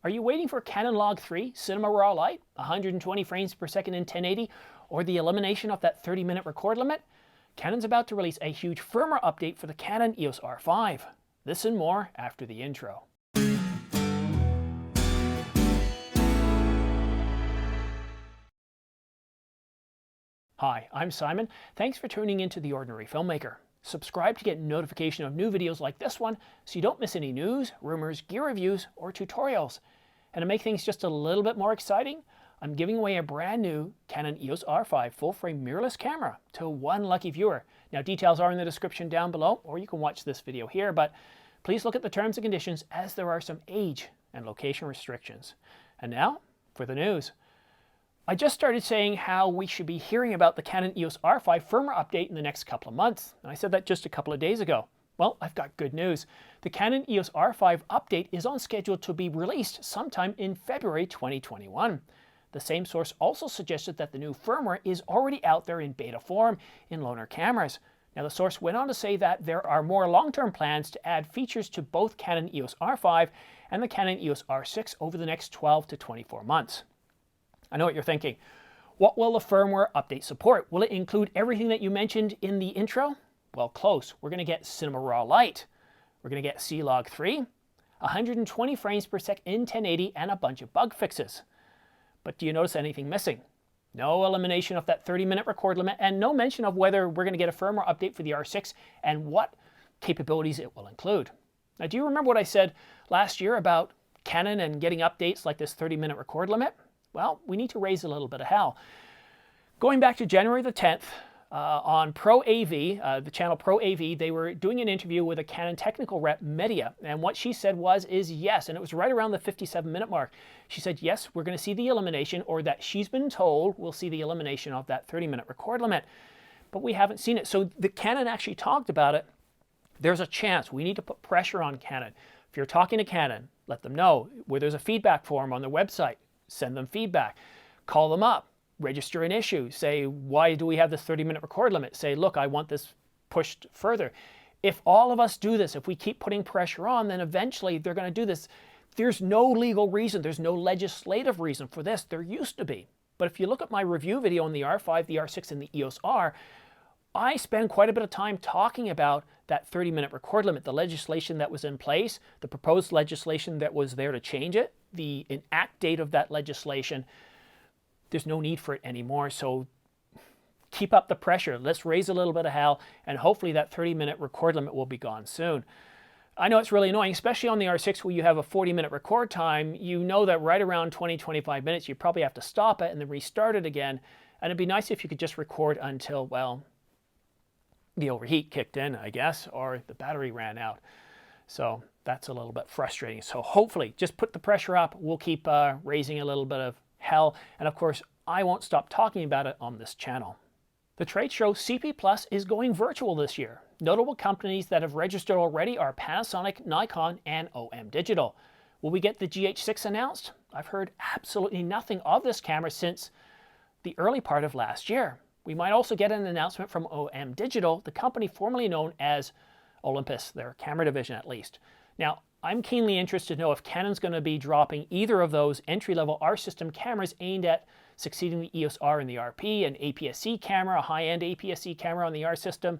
Are you waiting for Canon Log 3 Cinema Raw Light, 120 frames per second in 1080, or the elimination of that 30-minute record limit? Canon's about to release a huge firmware update for the Canon EOS R5. This and more after the intro. Hi, I'm Simon. Thanks for tuning into The Ordinary Filmmaker. Subscribe to get notification of new videos like this one so you don't miss any news, rumors, gear reviews, or tutorials. And to make things just a little bit more exciting, I'm giving away a brand new Canon EOS R5 full-frame mirrorless camera to one lucky viewer. Now, details are in the description down below, or you can watch this video here, but please look at the terms and conditions as there are some age and location restrictions. And now, for the news. I just started saying how we should be hearing about the Canon EOS R5 firmware update in the next couple of months, and I said that just a couple of days ago. Well, I've got good news. The Canon EOS R5 update is on schedule to be released sometime in February 2021. The same source also suggested that the new firmware is already out there in beta form in loaner cameras. Now, the source went on to say that there are more long-term plans to add features to both Canon EOS R5 and the Canon EOS R6 over the next 12 to 24 months. I know what you're thinking. What will the firmware update support? Will it include everything that you mentioned in the intro? Well, close. We're going to get Cinema Raw Light. We're going to get C-Log 3, 120 frames per second in 1080, and a bunch of bug fixes. But do you notice anything missing? No elimination of that 30-minute record limit, and no mention of whether we're going to get a firmware update for the R6 and what capabilities it will include. Now, do you remember what I said last year about Canon and getting updates like this 30-minute record limit? Well, we need to raise a little bit of hell. Going back to January the 10th, on Pro AV, the channel Pro AV, they were doing an interview with a Canon technical rep, Media, and what she said is yes, and it was right around the 57-minute mark. She said, yes, we're going to see the elimination, or that she's been told we'll see the elimination of that 30-minute record limit, but we haven't seen it. So the Canon actually talked about it. There's a chance. We need to put pressure on Canon. If you're talking to Canon, let them know. Where there's a feedback form on their website, send them feedback. Call them up. Register an issue. Say, why do we have this 30-minute record limit? Say, look, I want this pushed further. If all of us do this, if we keep putting pressure on, then eventually they're going to do this. There's no legal reason, there's no legislative reason for this. There used to be. But if you look at my review video on the R5, the R6, and the EOS R, I spend quite a bit of time talking about that 30-minute record limit, the legislation that was in place, the proposed legislation that was there to change it, the enact date of that legislation. There's no need for it anymore, so keep up the pressure. Let's raise a little bit of hell, and hopefully that 30-minute record limit will be gone soon. I know it's really annoying, especially on the R6 where you have a 40-minute record time. You know that right around 20-25 minutes you probably have to stop it and then restart it again, and it'd be nice if you could just record until, well, the overheat kicked in, I guess, or the battery ran out. So that's a little bit frustrating. So hopefully, just put the pressure up. We'll keep raising a little bit of hell. And of course, I won't stop talking about it on this channel. The trade show CP Plus is going virtual this year. Notable companies that have registered already are Panasonic, Nikon, and OM Digital. Will we get the GH6 announced? I've heard absolutely nothing of this camera since the early part of last year. We might also get an announcement from OM Digital, the company formerly known as Olympus, their camera division at least. Now, I'm keenly interested to know if Canon's going to be dropping either of those entry-level R system cameras aimed at succeeding the EOS R and the RP, an APS-C camera, a high-end APS-C camera on the R system.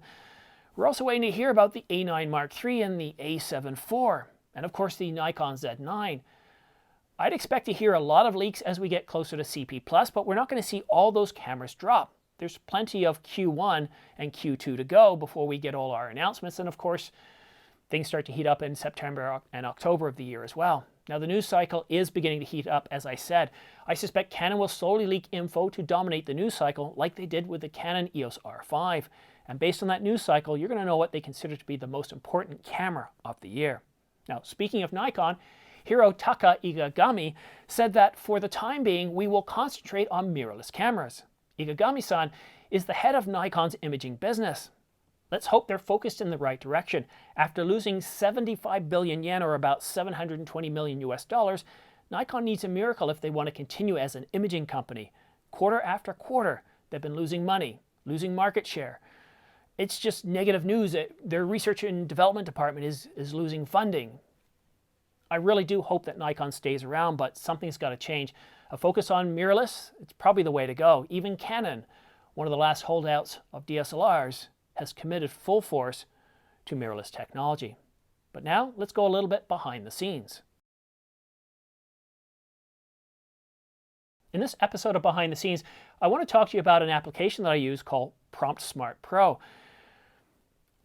We're also waiting to hear about the A9 Mark III and the A7 IV, and of course the Nikon Z9. I'd expect to hear a lot of leaks as we get closer to CP Plus, but we're not going to see all those cameras drop. There's plenty of Q1 and Q2 to go before we get all our announcements, and of course, things start to heat up in September and October of the year as well. Now, the news cycle is beginning to heat up, as I said. I suspect Canon will slowly leak info to dominate the news cycle like they did with the Canon EOS R5. And based on that news cycle, you're going to know what they consider to be the most important camera of the year. Now, speaking of Nikon, Hirotaka Igagami said that for the time being, we will concentrate on mirrorless cameras. Igagami-san is the head of Nikon's imaging business. Let's hope they're focused in the right direction. After losing 75 billion yen, or about $720 million US, Nikon needs a miracle if they want to continue as an imaging company. Quarter after quarter, they've been losing money, losing market share. It's just negative news. Their research and development department is losing funding. I really do hope that Nikon stays around, but something's got to change. A focus on mirrorless, it's probably the way to go. Even Canon, one of the last holdouts of DSLRs, has committed full force to mirrorless technology. But now, let's go a little bit behind the scenes. In this episode of Behind the Scenes, I want to talk to you about an application that I use called Prompt Smart Pro.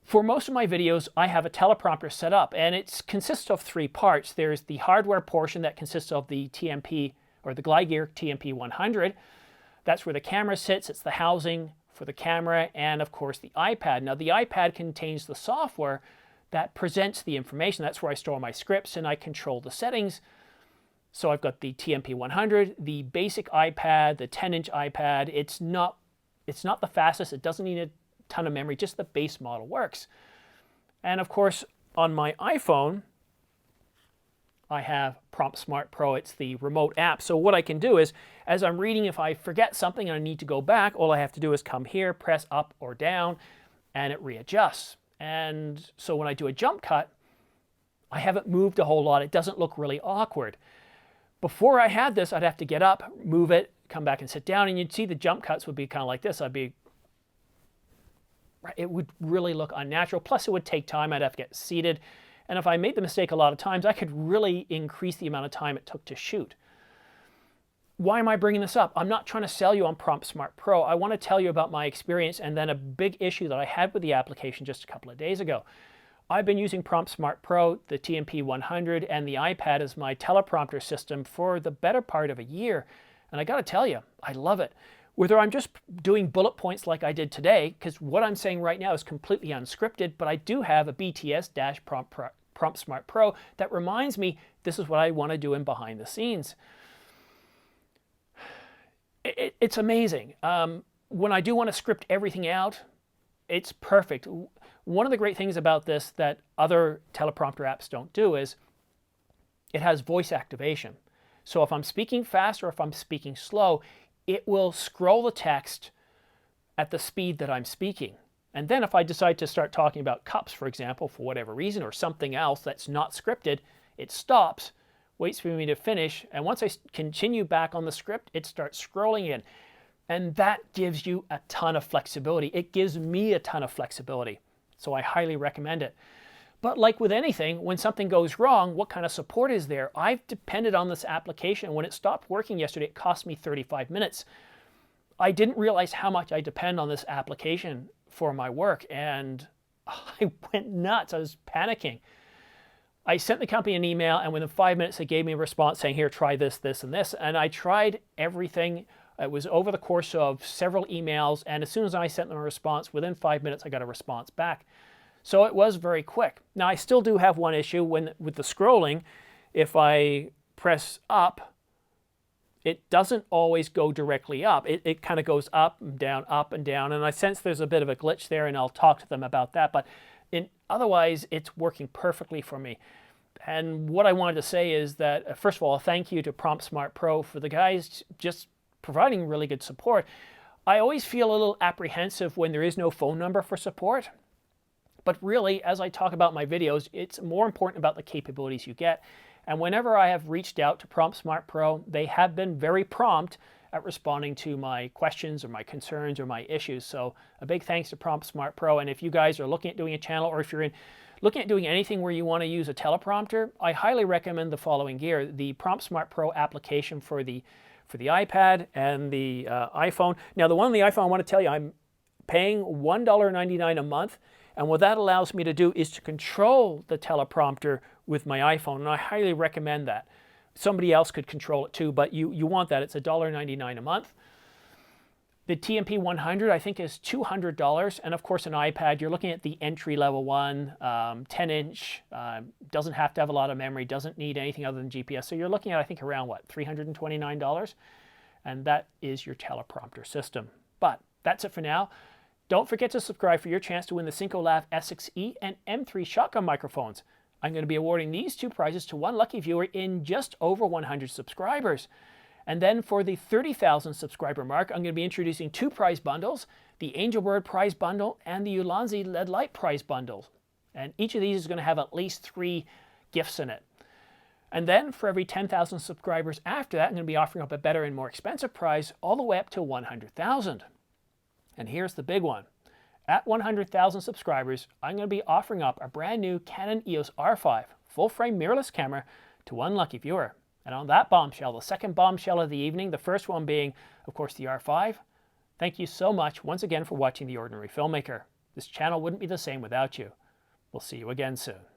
For most of my videos, I have a teleprompter set up, and it consists of three parts. There's the hardware portion that consists of the TMP, or the Glide Gear TMP 100. That's where the camera sits. It's the housing for the camera, and of course the iPad. Now the iPad contains the software that presents the information. That's where I store my scripts, and I control the settings. So I've got the TMP 100, the basic iPad, the 10-inch iPad. It's not the fastest. It doesn't need a ton of memory. Just the base model works. And of course, on my iPhone, I have Prompt Smart Pro. It's the remote app. So what I can do is, as I'm reading, if I forget something and I need to go back, all I have to do is come here, press up or down, and it readjusts. And so when I do a jump cut, I haven't moved a whole lot. It doesn't look really awkward. Before I had this, I'd have to get up, move it, come back and sit down, and you'd see the jump cuts would be kind of like this. It would really look unnatural. Plus, it would take time. I'd have to get seated. And if I made the mistake a lot of times, I could really increase the amount of time it took to shoot. Why am I bringing this up? I'm not trying to sell you on Prompt Smart Pro. I want to tell you about my experience and then a big issue that I had with the application just a couple of days ago. I've been using Prompt Smart Pro, the TMP 100, and the iPad as my teleprompter system for the better part of a year. And I got to tell you, I love it. Whether I'm just doing bullet points like I did today, because what I'm saying right now is completely unscripted, but I do have a BTS-Prompt Smart Pro that reminds me this is what I want to do in behind the scenes. It's amazing. When I do want to script everything out, it's perfect. One of the great things about this that other teleprompter apps don't do is it has voice activation. So if I'm speaking fast or if I'm speaking slow, it will scroll the text at the speed that I'm speaking. And then if I decide to start talking about cups, for example, for whatever reason, or something else that's not scripted, it stops, waits for me to finish, and once I continue back on the script, it starts scrolling in. And that gives you a ton of flexibility. It gives me a ton of flexibility. So I highly recommend it. But like with anything, when something goes wrong, what kind of support is there? I've depended on this application. When it stopped working yesterday, it cost me 35 minutes. I didn't realize how much I depend on this application for my work, and I went nuts. I was panicking. I sent the company an email, and within 5 minutes, they gave me a response saying, here, try this, this, and this. And I tried everything. It was over the course of several emails, and as soon as I sent them a response, within 5 minutes, I got a response back. So it was very quick. Now, I still do have one issue with the scrolling. If I press up, it doesn't always go directly up. It kind of goes up and down, and I sense there's a bit of a glitch there, and I'll talk to them about that. But otherwise, it's working perfectly for me. And what I wanted to say is that, first of all, thank you to Prompt Smart Pro for the guys just providing really good support. I always feel a little apprehensive when there is no phone number for support. But really, as I talk about my videos, it's more important about the capabilities you get. And whenever I have reached out to Prompt Smart Pro, they have been very prompt at responding to my questions or my concerns or my issues. So a big thanks to Prompt Smart Pro. And if you guys are looking at doing a channel, or if you're looking at doing anything where you want to use a teleprompter, I highly recommend the following gear: the Prompt Smart Pro application for the iPad and the iPhone. Now, the one on the iPhone, I want to tell you, I'm paying $1.99 a month. And what that allows me to do is to control the teleprompter with my iPhone, and I highly recommend that. Somebody else could control it too, but you want that. It's $1.99 a month. The TMP 100, I think, is $200, and of course an iPad, you're looking at the entry-level one, 10-inch, doesn't have to have a lot of memory, doesn't need anything other than GPS, so you're looking at, I think, around, what, $329? And that is your teleprompter system. But that's it for now. Don't forget to subscribe for your chance to win the SyncoLav S6E and M3 shotgun microphones. I'm going to be awarding these two prizes to one lucky viewer in just over 100 subscribers. And then for the 30,000 subscriber mark, I'm going to be introducing two prize bundles, the Angelbird prize bundle and the Ulanzi LED Light prize bundle. And each of these is going to have at least 3 gifts in it. And then for every 10,000 subscribers after that, I'm going to be offering up a better and more expensive prize all the way up to 100,000. And here's the big one. At 100,000 subscribers, I'm going to be offering up a brand new Canon EOS R5 full-frame mirrorless camera to one lucky viewer. And on that bombshell, the second bombshell of the evening, the first one being, of course, the R5, thank you so much once again for watching The Ordinary Filmmaker. This channel wouldn't be the same without you. We'll see you again soon.